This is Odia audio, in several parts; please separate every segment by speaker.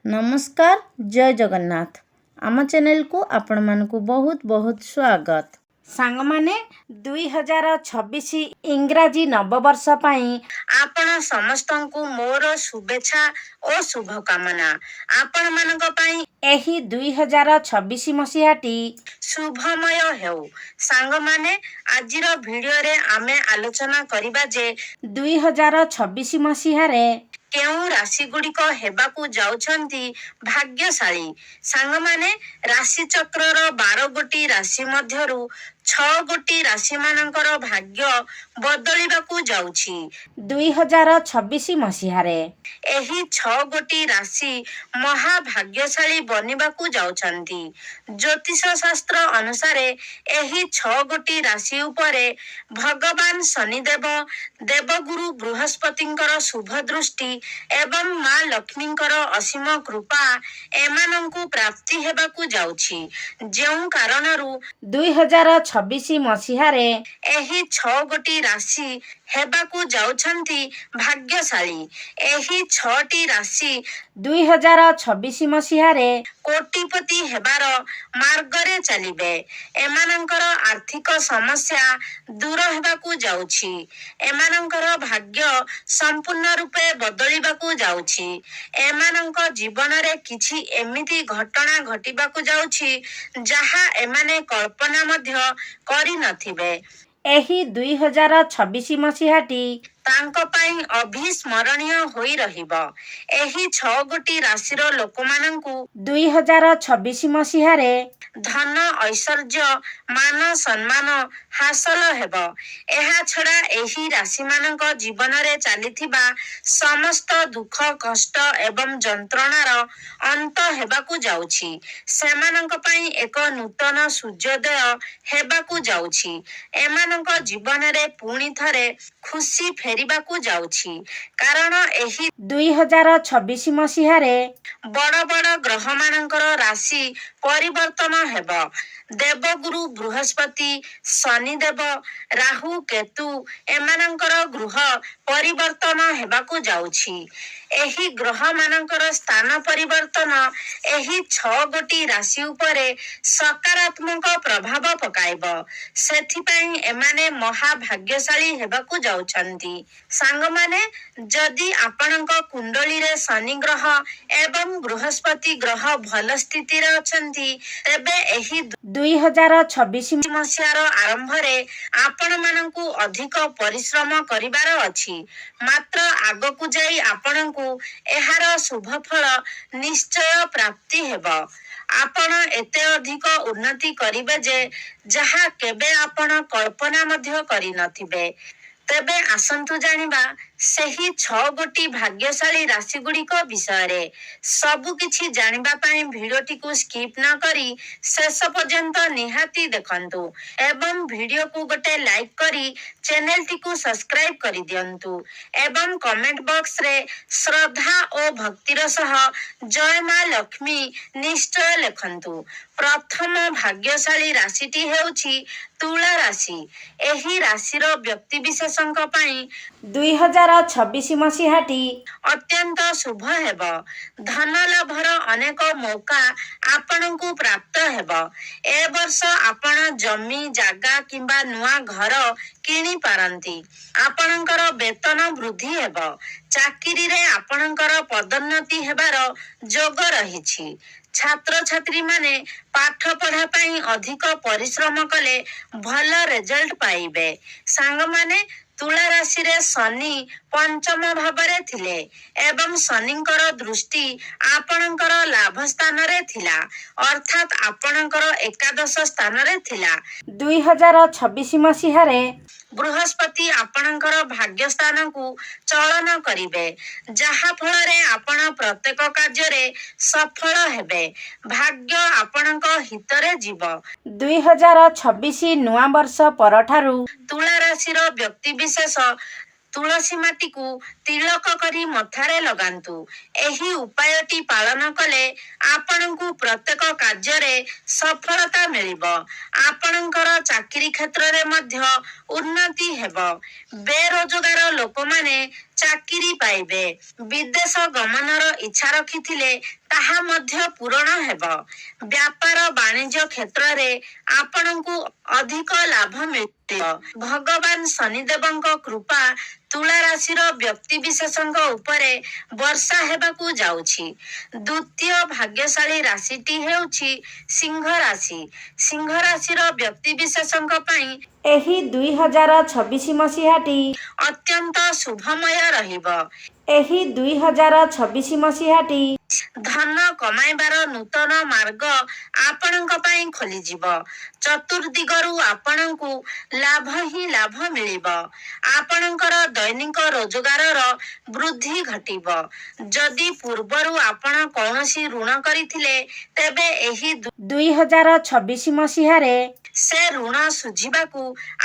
Speaker 1: नमस्कार जय जगन्नाथ आम चैनल को आपण मानकु बहुत बहुत स्वागत। सांग माने 2026 इंग्राजी नववर्ष पाई आपण समस्तंकु मोर शुभेच्छा और शुभकामना। आपण मानक पाई एही 2026 मसीहाटी शुभमय हेउ। सांग माने आजिर वीडियो रे आमे आलोचना करिबा जे 2026 मसीहारे केउ राशि गुड़िक हेबाकू जाउछंती भाग्यशाली। सांग माने राशि चक्रर 12 गोटी राशि मध्यरु 6 गोटी राशि मानकर भाग्य बदलिबाकू जाउछि 2026 मसीहारे। एही 6 गोटी राशि महाभाग्यशाली बनिबाकू जाउछंती। ज्योतिष शास्त्र अनुसारे एही 6 गोटी राशि उपरे भगवान शनिदेव देवगुरु बृहस्पतिंकर शुभ दृष्टि एवं माँ लक्ष्मींकर असीम कृपा एमानंकु प्राप्ति हेबाकू जाउछि। जेउ कारणरू 2026 मसीहारे एही 6 गोटी राशि हेबाकू जाउछंती भाग्यशाली। एही 6टी राशि 2026 मसीहारे कोटिपति हेबार मार्गरे चलिबे। एमानंकर आर्थिक समस्या दूर हेबाकू जाउछि। एमानंकर भाग्य संपूर्ण रूपे बदलिबाकू जाउछि। एमानंक जीवन रे किछि एमिति घटना घटिबाकू जाउछि जहा एमाने कल्पना मध्य करि नथिबे। एही 2026 मसीहाटी तांको पाई अभिस्मरणीय होई रहिबो। एही 6 गोटी राशिर लोकमानंकु 2026 मसीहारे धन ऐश्वर्य मान सम्मान हासिल हेबो। एहा छड़ा एही राशि मानक जीवन रे चालिथिबा समस्त दुख कष्ट एवं जंत्रणार अंत हेबाकू जाउछि। सेमानंक पई एक नूतन सूर्योदय हेबाकू जाउछि। एमानंक जीवन रे पुणी थरे खुशी फेरिबाकू जाउछि कारण एही 2026 मसीहारे बड़ बड़ ग्रह मानकर राशि परिवर्तन हेबो। देवगुरु बृहस्पति शनिदेव राहु केतु एमानंकर ग्रह परिवर्तन हेबाकू जाउछि। एही ग्रह मानकर स्थान परिवर्तन एही 6 गोटी राशि उपरे सकारात्मक प्रभाव पकाइबो। सेथि पई एमाने महाभाग्यशाली हेबाकू जाउछंती। सांग माने जदि आपणक कुंडली रे शनि ग्रह एवं बृहस्पति ग्रह भल स्थिति रे अछंती तेबे एही 2026 मसीहार आरंभ रे आपण मानकू अधिक परिश्रम करिबार अछि। मात्र आगकू जाई आपणकू एहार शुभ फल निश्चय प्राप्ति हेबो। आपण एते अधिक उन्नति करिबे जे जहा केबे आपण कल्पना मध्य करि नथिबे। तेबे आसंतु जानिबा सेही 6 गोटी भाग्यशाली राशि गुड़िक विषय रे। सबु किछि जानिबा पई वीडियोटी को स्किप न करी शेष पर्यंत निहाती देखंतु एवं वीडियो को गोटे लाइक करी चैनल टी को सब्सक्राइब करि दियंतु एवं कमेंट बॉक्स रे श्रद्धा और भक्तिर सह जय मां लक्ष्मी निश्चय लेखंतु। प्रथम भाग्यशाली राशिटी हेउछि तुला राशि। एही राशिर व्यक्ति विशेषंक पई 2026 मसीहाटी अत्यंत शुभ हेबो। धन लाभर अनेक मौका आपणकू प्राप्त हेबो। ए वर्ष आपण जमी जागा किंबा नुआ घर किनी पारंती। आपणकर वेतन वृद्धि हेबो। चाकिरी रे आपणकर पदोन्नति हेबार जोग रहिछि। छात्र छात्री माने पाठ पढ़ा पई अधिक परिश्रम कले भल रिजल्ट पाइबे। सांग माने तुला राशि रे शनि पंचम भावरे थिले एवं शनिंकर दृष्टि आपणकर लाभ स्थान रे थिला अर्थात आपणकर एकादश स्थान रे थिला। 2026 मसीहारे बृहस्पति आपणकर भाग्य स्थान को चलन करिवे जहा फल रे आपण प्रत्येक कार्य रे सफल हेबे। भाग्य आपणक हितरे जीव। 2026 नुआ वर्ष परठारु तुला राशिर व्यक्ति विशेष तुलसी माटी को तिलक करी मथारे लगांतु। एही उपायटी पालन कले आपणकू प्रत्येक कार्य रे सफलता मिलिबो। आपणकर चाकरी क्षेत्र रे मध्य उन्नति हेबो। बेरोजगार लोक माने ଚାକିରି ପାଇବେ। ବିଦେଶ ଗମନର ଇଚ୍ଛା ରଖିଥିଲେ ତାହା ମଧ୍ୟ ପୂରଣ ହେବ। ବ୍ୟାପାର ବାଣିଜ୍ୟ କ୍ଷେତ୍ରରେ ଆପଣଙ୍କୁ ଅଧିକ ଲାଭ ମିଳିବ। ଭଗବାନ ଶନିଦେବଙ୍କ କୃପା ତୁଳା ରାଶିର ବ୍ୟକ୍ତି ବିଶେଷଙ୍କ ଉପରେ ବର୍ଷା ହେବାକୁ ଯାଉଛି। ଦ୍ୱିତୀୟ ଭାଗ୍ୟଶାଳୀ ରାଶିଟି ହେଉଛି ସିଂହ ରାଶି। ସିଂହ ରାଶିର ବ୍ୟକ୍ତି ବିଶେଷଙ୍କ ପାଇଁ ଏହି 2026 ମସିହାଟି ଅତ୍ୟନ୍ତ ଶୁଭମୟ ରହିବ। ଏହି 2026 ମସିହାଟି ଧନ କମାଇବାର ନୂତନ ମାର୍ଗ ଆପଣଙ୍କ ପାଇଁ ଖୋଲିଯିବ। ଚତୁର୍ଦିଗରୁ ଆପଣଙ୍କୁ ଲାଭ ହିଁ ଲାଭ ମିଳିବ। ଆପଣଙ୍କର ଦୈନିକ ରୋଜଗାରର ବୃଦ୍ଧି ଘଟିବ। ଯଦି ପୂର୍ବରୁ ଆପଣ କୌଣସି ଋଣ କରିଥିଲେ ତେବେ ଏହି 2026 ମସିହାରେ ସେ ଋଣ ଶୁଝିବାକୁ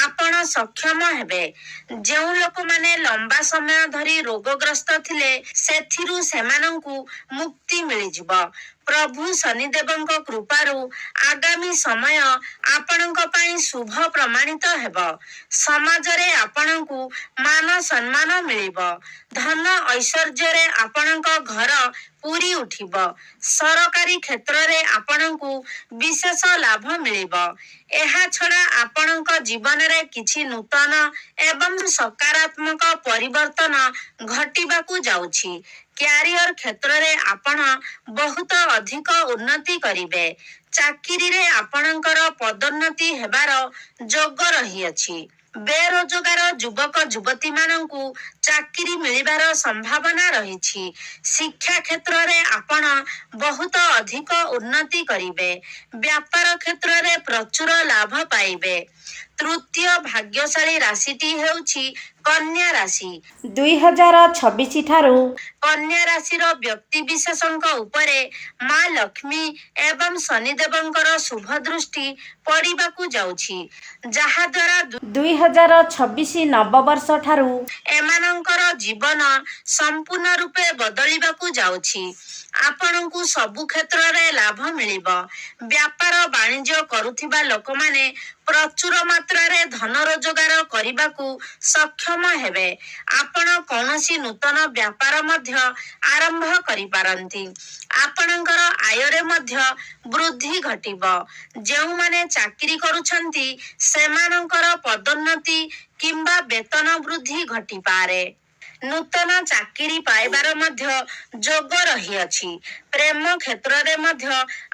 Speaker 1: ଆପଣ ସକ୍ଷମ ହେବେ। ଯେଉଁ ଲୋକମାନେ ଲମ୍ବା ସମୟ ଧରି ରୋଗଗ୍ରସ୍ତ ଥିଲେ ସେଥିରୁ ସେମାନଙ୍କୁ ମୁକ୍ତି ମିଳିଯିବ। ପ୍ରଭୁ ଶନିଦେବଙ୍କ କୃପାରୁ ଆଗାମୀ ସମୟ ଆପଣଙ୍କ ପାଇଁ ଶୁଭ ପ୍ରମାଣିତ ହେବ। ସମାଜରେ ଆପଣଙ୍କୁ ମାନ ସମ୍ମାନ ମିଳିବ। ଧନ ଐଶ୍ୱର୍ଯ୍ୟରେ ଆପଣଙ୍କ ଘର ପୂରି ଉଠିବ। ସରକାରୀ କ୍ଷେତ୍ରରେ ଆପଣଙ୍କୁ ବିଶେଷ ଲାଭ ମିଳିବ। ଏହା ଛଡ଼ା ଆପଣଙ୍କ ଜୀବନରେ କିଛି ନୂତନ ଏବଂ ସକାରାତ୍ମକ ପରିବର୍ତ୍ତନ ଘଟିବାକୁ ଯାଉଛି। କ୍ୟାରିୟର କ୍ଷେତ୍ରରେ ଆପଣ ବହୁତ ଅଧିକ ଉନ୍ନତି କରିବେ। ଚାକିରିରେ ଆପଣଙ୍କର ପଦୋନ୍ନତି ହେବାର ଯୋଗ ରହିଅଛି। ବେରୋଜଗାର ଯୁବକ ଯୁବତୀମାନଙ୍କୁ ଚାକିରି ମିଳିବାର ସମ୍ଭାବନା ରହିଛି। ଶିକ୍ଷା କ୍ଷେତ୍ରରେ ଆପଣ ବହୁତ ଅଧିକ ଉନ୍ନତି କରିବେ। ବ୍ୟାପାର କ୍ଷେତ୍ରରେ ପ୍ରଚୁର ଲାଭ ପାଇବେ। ତୃତୀୟ ଭାଗ୍ୟଶାଳୀ ରାଶିଟି ହେଉଛି କନ୍ୟା ରାଶି। 2026 ଠାରୁ କନ୍ୟା ରାଶିର ବ୍ୟକ୍ତି ବିଶେଷଙ୍କ ଉପରେ ମା ଲକ୍ଷ୍ମୀ ଏବଂ ଶନିଦେବଙ୍କର ଶୁଭ ଦୃଷ୍ଟି ପଡ଼ିବାକୁ ଯାଉଛି। ଯାହାଦ୍ୱାରା 2026 ନବବର୍ଷ ଠାରୁ ଏମାନଙ୍କର ଜୀବନ ସମ୍ପୂର୍ଣ୍ଣ ରୂପେ ବଦଳିବାକୁ ଯାଉଛି। ଆପଣଙ୍କୁ ସବୁ କ୍ଷେତ୍ରରେ ଲାଭ ମିଳିବ। ବ୍ୟାପାର ବାଣିଜ୍ୟ କରୁଥିବା ଲୋକମାନେ ପ୍ରଚୁର ମାତ୍ରାରେ ଧନ ରୋଜଗାର କରିବାକୁ ସକ୍ଷମ ହେବେ। ଆପଣ କୌଣସି ନୂତନ ବ୍ୟାପାର ମଧ୍ୟ ଆରମ୍ଭ କରିପାରନ୍ତି। ଆପଣଙ୍କର ଆୟରେ ମଧ୍ୟ ବୃଦ୍ଧି ଘଟିବ। ଯେଉଁମାନେ ଚାକିରି କରୁଛନ୍ତି ସେମାନଙ୍କର ପଦୋନ୍ନତି କିମ୍ବା ବେତନ ବୃଦ୍ଧି ଘଟିପାରେ। ନୂତନ ଚାକିରି ପାଇବାର ମଧ୍ୟ ଯୋଗ ରହିଅଛି। ପ୍ରେମ କ୍ଷେତ୍ରରେ ମଧ୍ୟ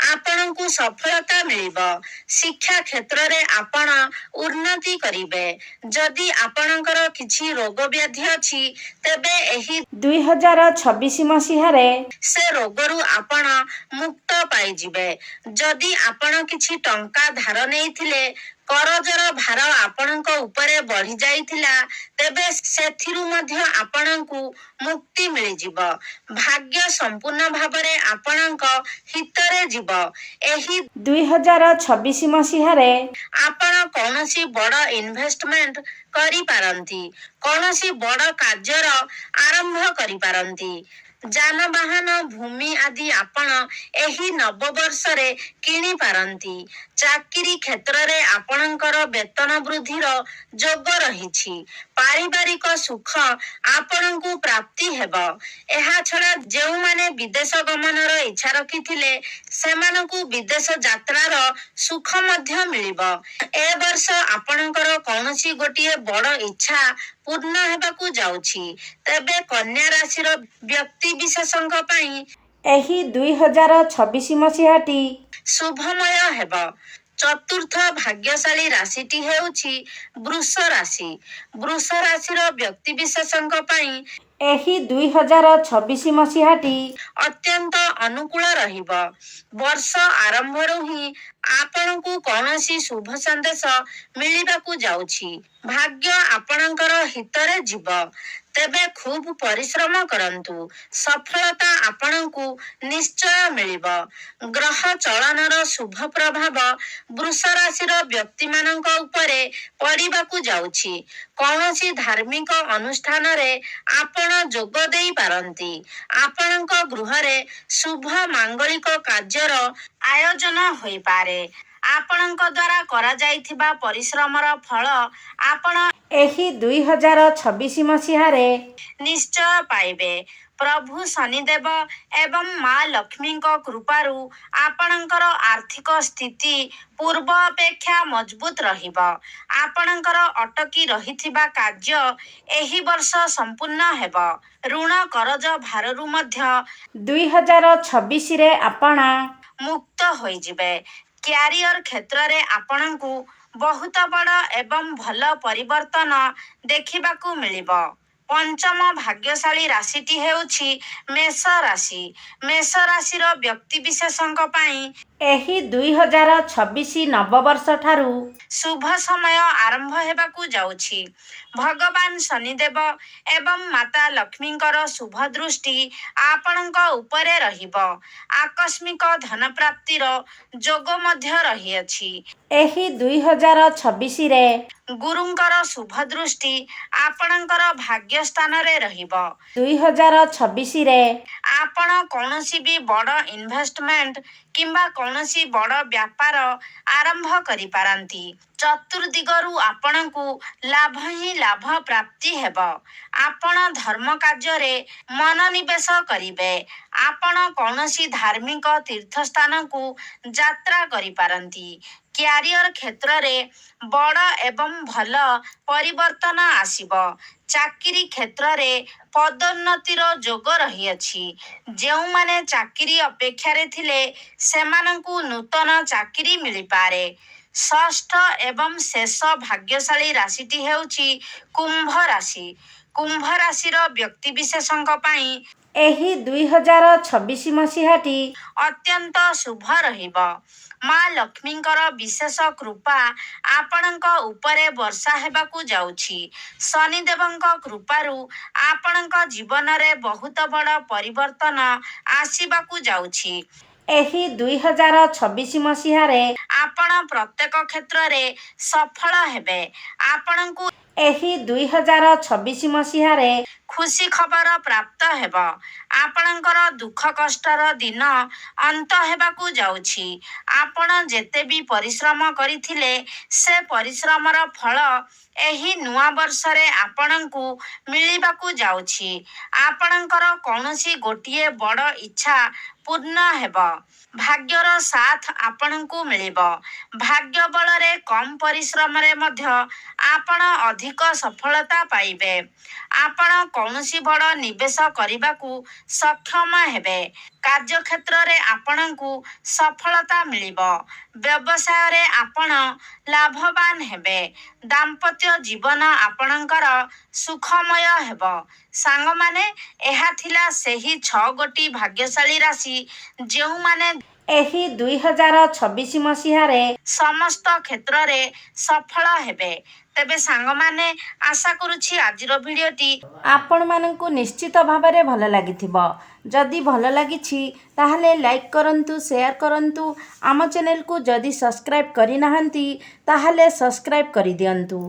Speaker 1: ଆପଣଙ୍କୁ ସଫଳତା ମିଳିବ। ଶିକ୍ଷା କ୍ଷେତ୍ରରେ ଆପଣ ଉନ୍ନତି କରିବେ। ଯଦି ଆପଣଙ୍କର କିଛି ରୋଗ ବ୍ୟାଧି ଅଛି ତେବେ ଏହି 2026 ମସିହାରେ ସେ ରୋଗରୁ ଆପଣ ମୁକ୍ତ ପାଇଯିବେ। ଯଦି ଆପଣ କିଛି ଟଙ୍କା ଧାର ନେଇଥିଲେ କରଜର ଭାର ଆପଣଙ୍କ ଉପରେ ବଢି ଯାଇଥିଲା ତେବେ ସେଥିରୁ ମଧ୍ୟ ଆପଣଙ୍କୁ ମୁକ୍ତି ମିଳିଯିବ। ଭାଗ୍ୟ ସମ୍ପୂର୍ଣ୍ଣ ଭାବରେ ଆପଣଙ୍କ ହିତରେ ଯିବ। ଏହି 2026 ମସିହାରେ ଆପଣ କୌଣସି ବଡ଼ ଇନଭେଷ୍ଟମେଣ୍ଟ କରିପାରନ୍ତି। କୌଣସି ବଡ଼ କାର୍ଯ୍ୟର ଆରମ୍ଭ କରିପାରନ୍ତି। ଯାନବାହନ ଭୂମି ଆଦି ଆପଣ ଏହି ନବବର୍ଷରେ କିଣିପାରନ୍ତି। ଚାକିରି କ୍ଷେତ୍ରରେ ଆପଣଙ୍କର ବେତନ ବୃଦ୍ଧିର ଯୋଗ ରହିଛି। ପାରିବାରିକ ସୁଖ ଆପଣଙ୍କୁ ପ୍ରାପ୍ତି ହେବ। ଏହା ଛଡ଼ା ଯେଉଁମାନେ ବିଦେଶ ଗମନର ଇଚ୍ଛା ରଖିଥିଲେ ସେମାନଙ୍କୁ ବିଦେଶ ଯାତ୍ରାର ସୁଖ ମଧ୍ୟ ମିଳିବ। ଏ ବର୍ଷ ଆପଣଙ୍କର କୌଣସି ଗୋଟିଏ ବଡ଼ ଇଚ୍ଛା ପୂର୍ଣ୍ଣ ହେବାକୁ ଯାଉଛି। ତେବେ କନ୍ୟା ରାଶିର ବ୍ୟକ୍ତି ବିଶେଷଙ୍କ ପାଇଁ ଏହି 2026 ମସିହାଟି ଶୁଭମୟ ହେବ। ଚତୁର୍ଥ ଭାଗ୍ୟଶାଳୀ ରାଶିଟି ହେଉଛି ବୃଷ ରାଶି। ବୃଷ ରାଶିର ବ୍ୟକ୍ତି ବିଶେଷଙ୍କ ପାଇଁ ଏହି 2026 ମସିହାଟି ଅତ୍ୟନ୍ତ ଅନୁକୂଳ ରହିବ। ବର୍ଷ ଆରମ୍ଭରୁ ହିଁ ଆପଣଙ୍କୁ କୌଣସି ଶୁଭ ସନ୍ଦେଶ ମିଳିବାକୁ ଯାଉଛି। ଭାଗ୍ୟ ଆପଣଙ୍କର ହିତରେ ଯିବ। ତେବେ ଖୁବ୍ ପରିଶ୍ରମ କରନ୍ତୁ। ସଫଳତା ଆପଣଙ୍କୁ ନିଶ୍ଚୟ ମିଳିବ। ଗ୍ରହ ଚଳନର ଶୁଭ ପ୍ରଭାବ ବୃଷ ରାଶିର ବ୍ୟକ୍ତିମାନଙ୍କ ଉପରେ ପଡ଼ିବାକୁ ଯାଉଛି। କୌଣସି ଧାର୍ମିକ ଅନୁଷ୍ଠାନରେ ଆପଣ ଯୋଗ ଦେଇପାରନ୍ତି। ଆପଣଙ୍କ ଗୃହରେ ଶୁଭ ମାଙ୍ଗଳିକ କାର୍ଯ୍ୟର ଆୟୋଜନ ହୋଇପାରେ। ଆପଣଙ୍କ ଦ୍ୱାରା କରାଯାଇଥିବା ପରିଶ୍ରମର ଫଳ ଆପଣ ଏହି 2026 ମସିହାରେ ନିଶ୍ଚୟ ପାଇବେ। ପ୍ରଭୁ ଶନିଦେବ ଏବଂ ମା ଲକ୍ଷ୍ମୀଙ୍କ କୃପାରୁ ଆପଣଙ୍କର ଆର୍ଥିକ ସ୍ଥିତି ପୂର୍ବ ଅପେକ୍ଷା ମଜବୁତ ରହିବ। ଆପଣଙ୍କର ଅଟକି ରହିଥିବା କାର୍ଯ୍ୟ ଏହି ବର୍ଷ ସମ୍ପୂର୍ଣ୍ଣ ହେବ। ଋଣ କରଜ ଭାରରୁ ମଧ୍ୟ 2026ରେ ଆପଣ ମୁକ୍ତ ହୋଇଯିବେ। କ୍ୟାରିୟର କ୍ଷେତ୍ରରେ ଆପଣଙ୍କୁ ବହୁତ ବଡ଼ ଏବଂ ଭଲ ପରିବର୍ତ୍ତନ ଦେଖିବାକୁ ମିଳିବ। ପଞ୍ଚମ ଭାଗ୍ୟଶାଳୀ ରାଶିଟି ହେଉଛି ମେଷ ରାଶି। ମେଷ ରାଶିର ବ୍ୟକ୍ତିବିଶେଷଙ୍କ ପାଇଁ ଏହି 2026 ନବବର୍ଷ ଠାରୁ ଶୁଭ ସମୟ ଆରମ୍ଭ ହେବାକୁ ଯାଉଛି। ଭଗବାନ ଶନିଦେବ ଏବଂ ମାତା ଲକ୍ଷ୍ମୀଙ୍କର ଶୁଭ ଦୃଷ୍ଟି ଆପଣଙ୍କ ଉପରେ ରହିବ। ଆକସ୍ମିକ ଧନପ୍ରାପ୍ତିର ଯୋଗ ମଧ୍ୟ ରହିଅଛି। ଏହି 2026ରେ ଗୁରୁଙ୍କର ଶୁଭ ଦୃଷ୍ଟି ଆପଣଙ୍କର ଭାଗ୍ୟ ସ୍ଥାନରେ ରହିବ। 2026ରେ ଆପଣ କୌଣସି ବି ବଡ଼ ଇନଭେଷ୍ଟମେଣ୍ଟ କିମ୍ବା କୌଣସି ବଡ଼ ବ୍ୟାପାର ଆରମ୍ଭ କରିପାରନ୍ତି। ଚତୁର୍ଦିଗରୁ ଆପଣଙ୍କୁ ଲାଭ ହିଁ ଲାଭ ପ୍ରାପ୍ତି ହେବ। ଆପଣ ଧର୍ମ କାର୍ଯ୍ୟରେ ମନୋନିବେଶ କରିବେ। ଆପଣ କୌଣସି ଧାର୍ମିକ ତୀର୍ଥସ୍ଥାନକୁ ଯାତ୍ରା କରିପାରନ୍ତି। କ୍ୟାରିୟର କ୍ଷେତ୍ରରେ ବଡ଼ ଏବଂ ଭଲ ପରିବର୍ତ୍ତନ ଆସିବ। ଚାକିରି କ୍ଷେତ୍ରରେ ପଦୋନ୍ନତିର ଯୋଗ ରହିଅଛି। ଯେଉଁମାନେ ଚାକିରି ଅପେକ୍ଷାରେ ଥିଲେ ସେମାନଙ୍କୁ ନୂତନ ଚାକିରି ମିଳିପାରେ। ଷଷ୍ଠ ଏବଂ ଶେଷ ଭାଗ୍ୟଶାଳୀ ରାଶିଟି ହେଉଛି କୁମ୍ଭ ରାଶି। କୁମ୍ଭ ରାଶିର ବ୍ୟକ୍ତିବିଶେଷଙ୍କ ପାଇଁ ଏହି 2026 ମସିହାଟି ଅତ୍ୟନ୍ତ ଶୁଭ ରହିବ। ମା ଲକ୍ଷ୍ମୀଙ୍କର ବିଶେଷ କୃପା ଆପଣଙ୍କ ଉପରେ ବର୍ଷା ହେବାକୁ ଯାଉଛି। ଶନିଦେବଙ୍କ କୃପାରୁ ଆପଣଙ୍କ ଜୀବନରେ ବହୁତ ବଡ଼ ପରିବର୍ତ୍ତନ ଆସିବାକୁ ଯାଉଛି। ଏହି 2026 ମସିହାରେ ଆପଣ ପ୍ରତ୍ୟେକ କ୍ଷେତ୍ରରେ ସଫଳ ହେବେ। ଆପଣଙ୍କୁ ଏହି 2026 ମସିହାରେ ଖୁସି ଖବର ପ୍ରାପ୍ତ ହେବ। ଆପଣଙ୍କର ଦୁଃଖ କଷ୍ଟର ଦିନ ଅନ୍ତ ହେବାକୁ ଯାଉଛି। ଆପଣ ଯେତେ ବି ପରିଶ୍ରମ କରିଥିଲେ ସେ ପରିଶ୍ରମର ଫଳ ଏହି ନୂଆ ବର୍ଷରେ ଆପଣଙ୍କୁ ମିଳିବାକୁ ଯାଉଛି। ଆପଣଙ୍କର କୌଣସି ଗୋଟିଏ ବଡ଼ ଇଚ୍ଛା ପୂର୍ଣ୍ଣ ହେବ। ଭାଗ୍ୟର ସାଥ ଆପଣଙ୍କୁ ମିଳିବ। ଭାଗ୍ୟ ବଳରେ କମ୍ ପରିଶ୍ରମରେ ମଧ୍ୟ ଆପଣ ଅଧିକ ସଫଳତା ପାଇବେ। ଆପଣ କୌଣସି ବଡ଼ ନିବେଶ କରିବାକୁ ସକ୍ଷମ ହେବେ। କାର୍ଯ୍ୟକ୍ଷେତ୍ରରେ ଆପଣଙ୍କୁ ସଫଳତା ମିଳିବ। ବ୍ୟବସାୟରେ ଆପଣ ଲାଭବାନ ହେବେ। ଦାମ୍ପତ୍ୟ ଜୀବନ ଆପଣଙ୍କର ସୁଖମୟ ହେବ। ସାଙ୍ଗମାନେ, ଏହା ଥିଲା ସେହି 6ଗୋଟି ଭାଗ୍ୟଶାଳୀ ରାଶି ଯେଉଁମାନେ ଏହି 2026 ମସିହାରେ ସମସ୍ତ କ୍ଷେତ୍ରରେ ସଫଳ ହେବେ। ତେବେ ସାଙ୍ଗମାନେ, ଆଶା କରୁଛି ଆଜିର ଭିଡ଼ିଓଟି ଆପଣମାନଙ୍କୁ ନିଶ୍ଚିତ ଭାବରେ ଭଲ ଲାଗିଥିବ। ଯଦି ଭଲ ଲାଗିଛି ତାହେଲେ ଲାଇକ୍ କରନ୍ତୁ, ସେୟାର କରନ୍ତୁ। ଆମ ଚ୍ୟାନେଲକୁ ଯଦି ସବସ୍କ୍ରାଇବ୍ କରିନାହାନ୍ତି ତାହେଲେ ସବସ୍କ୍ରାଇବ୍ କରିଦିଅନ୍ତୁ।